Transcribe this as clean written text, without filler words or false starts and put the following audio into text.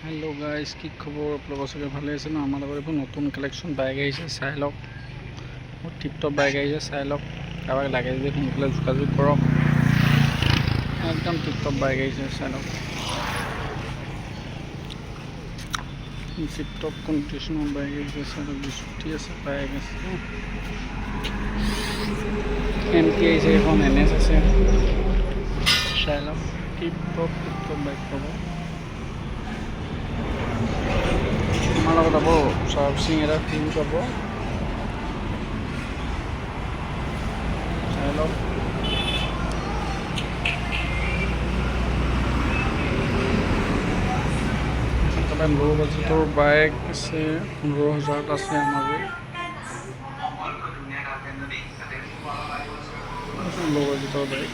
hello guys की खबर आप लोगों सके ভালে আছে না আমার আবার নতুন কালেকশন বাইক আইছে চাই লওক টিপটপ বাইক আইছে চাই লওক কাবাক লাগে যদি সোনকালে যোগাযোগ কৰক একদম টিপটপ বাইক আইছে চাই লওক টিপটপ কন্ডিশনৰ বাইক আইছে চাই লওক ছুটি আছে বাইক আছে এমটি আইছে এখন এনএস আছে চাই লওক টিপটপ বাইক পাব আমার লগত আবো সার্ভিসিং এরা ফ্রি পাবো হ্যালো তবে লো বাজেটৰ বাইক আছে 15,000 আছে আমার লো বাজেটৰ বাইক